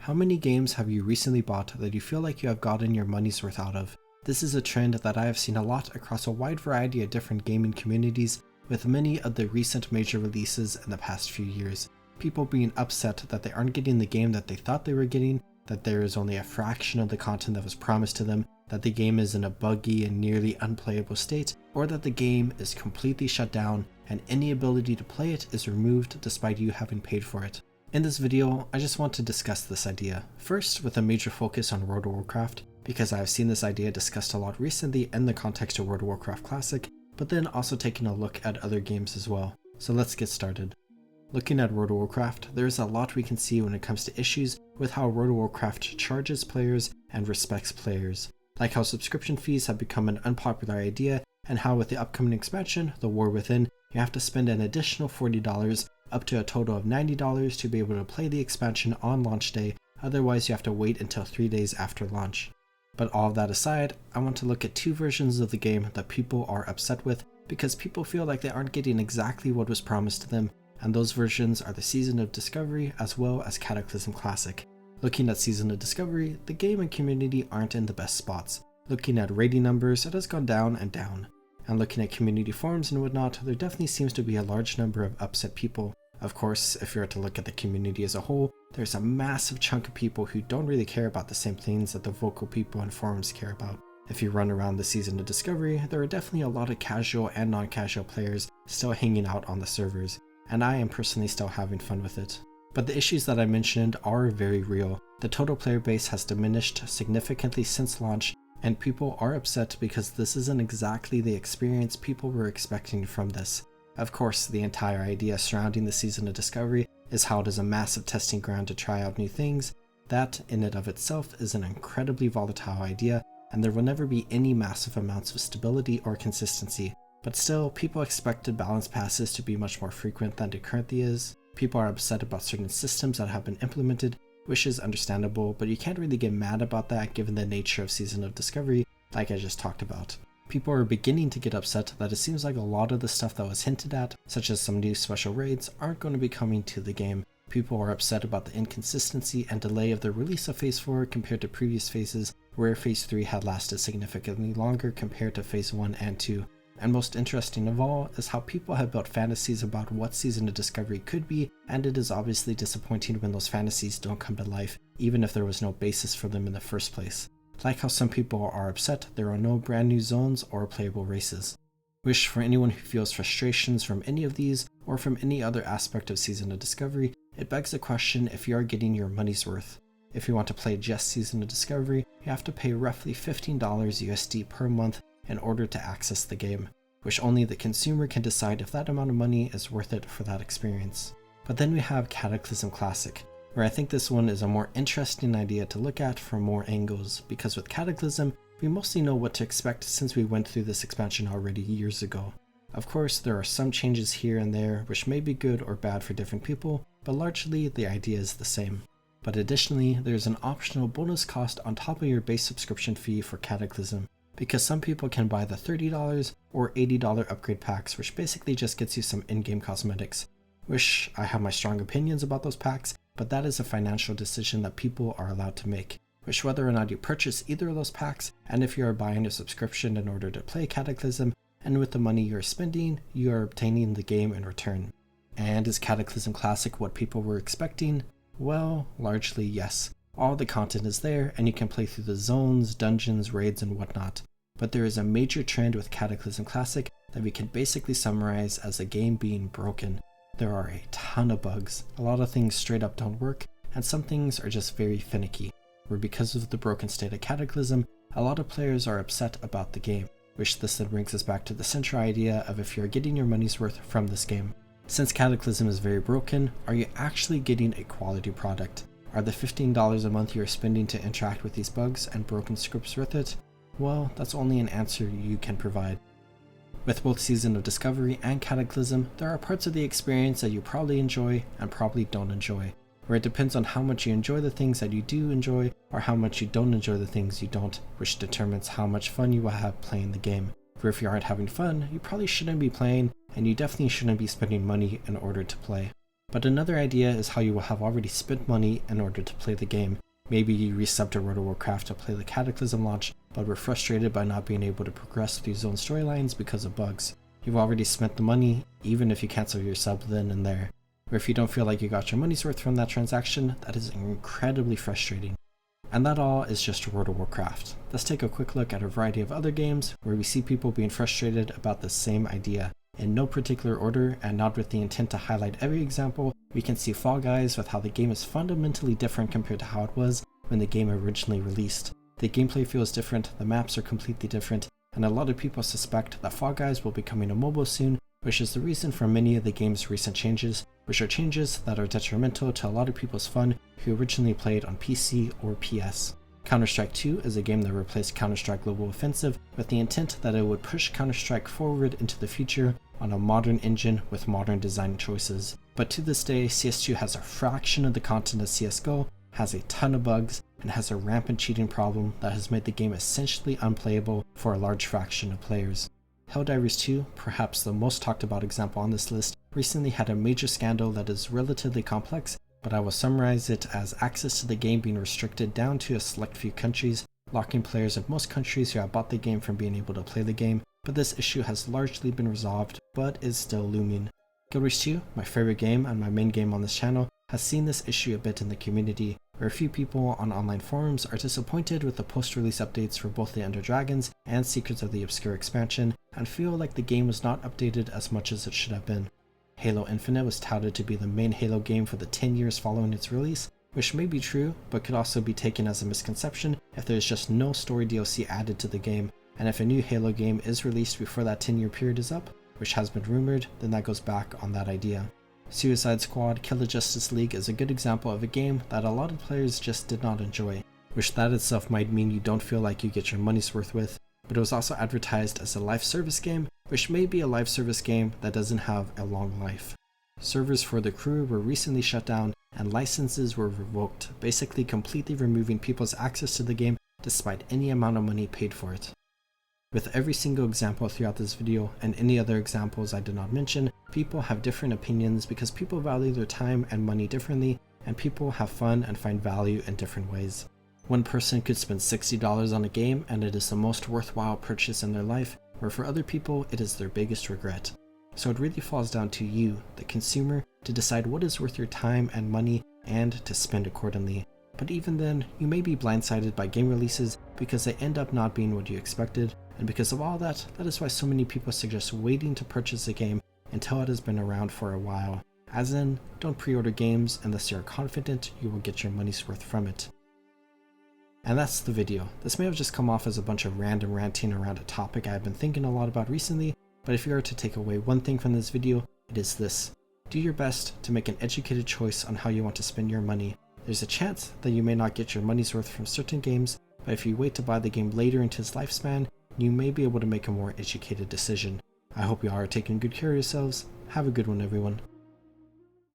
How many games have you recently bought that you feel like you have gotten your money's worth out of? This is a trend that I have seen a lot across a wide variety of different gaming communities, with many of the recent major releases in the past few years. People being upset that they aren't getting the game that they thought they were getting, that there is only a fraction of the content that was promised to them, that the game is in a buggy and nearly unplayable state, or that the game is completely shut down and any ability to play it is removed despite you having paid for it. In this video, I just want to discuss this idea, first with a major focus on World of Warcraft, because I have seen this idea discussed a lot recently in the context of World of Warcraft Classic, but then also taking a look at other games as well. So let's get started. Looking at World of Warcraft, there is a lot we can see when it comes to issues with how World of Warcraft charges players and respects players, like how subscription fees have become an unpopular idea, and how with the upcoming expansion, The War Within, you have to spend an additional $40 up to a total of $90 to be able to play the expansion on launch day, otherwise you have to wait until 3 days after launch. But all of that aside, I want to look at two versions of the game that people are upset with because people feel like they aren't getting exactly what was promised to them, and those versions are the Season of Discovery as well as Cataclysm Classic. Looking at Season of Discovery, the game and community aren't in the best spots. Looking at rating numbers, it has gone down and down. And looking at community forums and whatnot, there definitely seems to be a large number of upset people. Of course, if you were to look at the community as a whole, there's a massive chunk of people who don't really care about the same things that the vocal people and forums care about. If you run around the Season of Discovery, there are definitely a lot of casual and non-casual players still hanging out on the servers, and I am personally still having fun with it. But the issues that I mentioned are very real. The total player base has diminished significantly since launch, and people are upset because this isn't exactly the experience people were expecting from this. Of course, the entire idea surrounding the Season of Discovery is how it is a massive testing ground to try out new things. That, in and of itself, is an incredibly volatile idea, and there will never be any massive amounts of stability or consistency. But still, people expected balance passes to be much more frequent than it currently is. People are upset about certain systems that have been implemented, which is understandable, but you can't really get mad about that given the nature of Season of Discovery, like I just talked about. People are beginning to get upset that it seems like a lot of the stuff that was hinted at, such as some new special raids, aren't going to be coming to the game. People are upset about the inconsistency and delay of the release of Phase 4 compared to previous phases, where Phase 3 had lasted significantly longer compared to Phase 1 and 2. And most interesting of all is how people have built fantasies about what Season of Discovery could be, and it is obviously disappointing when those fantasies don't come to life, even if there was no basis for them in the first place. Like how some people are upset there are no brand new zones or playable races. Wish for anyone who feels frustrations from any of these, or from any other aspect of Season of Discovery, it begs the question if you are getting your money's worth. If you want to play just Season of Discovery, you have to pay roughly $15 USD per month in order to access the game, which only the consumer can decide if that amount of money is worth it for that experience. But then we have Cataclysm Classic, where I think this one is a more interesting idea to look at from more angles, because with Cataclysm, we mostly know what to expect since we went through this expansion already years ago. Of course, there are some changes here and there which may be good or bad for different people, but largely the idea is the same. But additionally, there's an optional bonus cost on top of your base subscription fee for Cataclysm, because some people can buy the $30 or $80 upgrade packs, which basically just gets you some in-game cosmetics. Which I have my strong opinions about those packs, but that is a financial decision that people are allowed to make, which whether or not you purchase either of those packs, and if you are buying a subscription in order to play Cataclysm, and with the money you are spending, you are obtaining the game in return. And is Cataclysm Classic what people were expecting? Well, largely yes. All the content is there, and you can play through the zones, dungeons, raids, and whatnot. But there is a major trend with Cataclysm Classic that we can basically summarize as the game being broken. There are a ton of bugs, a lot of things straight up don't work, and some things are just very finicky, where because of the broken state of Cataclysm, a lot of players are upset about the game, which this then brings us back to the central idea of if you're getting your money's worth from this game. Since Cataclysm is very broken, are you actually getting a quality product? Are the $15 a month you're spending to interact with these bugs and broken scripts worth it? Well, that's only an answer you can provide. With both Season of Discovery and Cataclysm, there are parts of the experience that you probably enjoy and probably don't enjoy, where it depends on how much you enjoy the things that you do enjoy or how much you don't enjoy the things you don't, which determines how much fun you will have playing the game. For if you aren't having fun, you probably shouldn't be playing, and you definitely shouldn't be spending money in order to play. But another idea is how you will have already spent money in order to play the game. Maybe you resubbed to World of Warcraft to play the Cataclysm launch, but were frustrated by not being able to progress through zone storylines because of bugs. You've already spent the money, even if you cancel your sub then and there. Or if you don't feel like you got your money's worth from that transaction, that is incredibly frustrating. And that all is just World of Warcraft. Let's take a quick look at a variety of other games where we see people being frustrated about the same idea. In no particular order, and not with the intent to highlight every example, we can see Fall Guys with how the game is fundamentally different compared to how it was when the game originally released. The gameplay feels different, the maps are completely different, and a lot of people suspect that Fall Guys will be coming to mobile soon, which is the reason for many of the game's recent changes, which are changes that are detrimental to a lot of people's fun who originally played on PC or PS. Counter-Strike 2 is a game that replaced Counter-Strike Global Offensive with the intent that it would push Counter-Strike forward into the future on a modern engine with modern design choices. But to this day, CS2 has a fraction of the content of CSGO, has a ton of bugs, and has a rampant cheating problem that has made the game essentially unplayable for a large fraction of players. Helldivers 2, perhaps the most talked about example on this list, recently had a major scandal that is relatively complex, but I will summarize it as access to the game being restricted down to a select few countries, locking players in most countries who have bought the game from being able to play the game, but this issue has largely been resolved, but is still looming. Guild Wars 2, my favorite game and my main game on this channel, has seen this issue a bit in the community, where a few people on online forums are disappointed with the post-release updates for both the Ender Dragons and Secrets of the Obscure expansion, and feel like the game was not updated as much as it should have been. Halo Infinite was touted to be the main Halo game for the 10 years following its release, which may be true, but could also be taken as a misconception if there is just no story DLC added to the game, and if a new Halo game is released before that 10-year period is up, which has been rumored, then that goes back on that idea. Suicide Squad Kill the Justice League is a good example of a game that a lot of players just did not enjoy, which that itself might mean you don't feel like you get your money's worth with, but it was also advertised as a live service game, which may be a live service game that doesn't have a long life. Servers for the crew were recently shut down and licenses were revoked, basically completely removing people's access to the game despite any amount of money paid for it. With every single example throughout this video and any other examples I did not mention, people have different opinions because people value their time and money differently, and people have fun and find value in different ways. One person could spend $60 on a game and it is the most worthwhile purchase in their life, where for other people it is their biggest regret. So it really falls down to you, the consumer, to decide what is worth your time and money and to spend accordingly. But even then, you may be blindsided by game releases because they end up not being what you expected, and because of all that, that is why so many people suggest waiting to purchase a game until it has been around for a while. As in, don't pre-order games unless you are confident you will get your money's worth from it. And that's the video. This may have just come off as a bunch of random ranting around a topic I have been thinking a lot about recently, but if you are to take away one thing from this video, it is this. Do your best to make an educated choice on how you want to spend your money. There's a chance that you may not get your money's worth from certain games, but if you wait to buy the game later into its lifespan, you may be able to make a more educated decision. I hope you are taking good care of yourselves. Have a good one, everyone.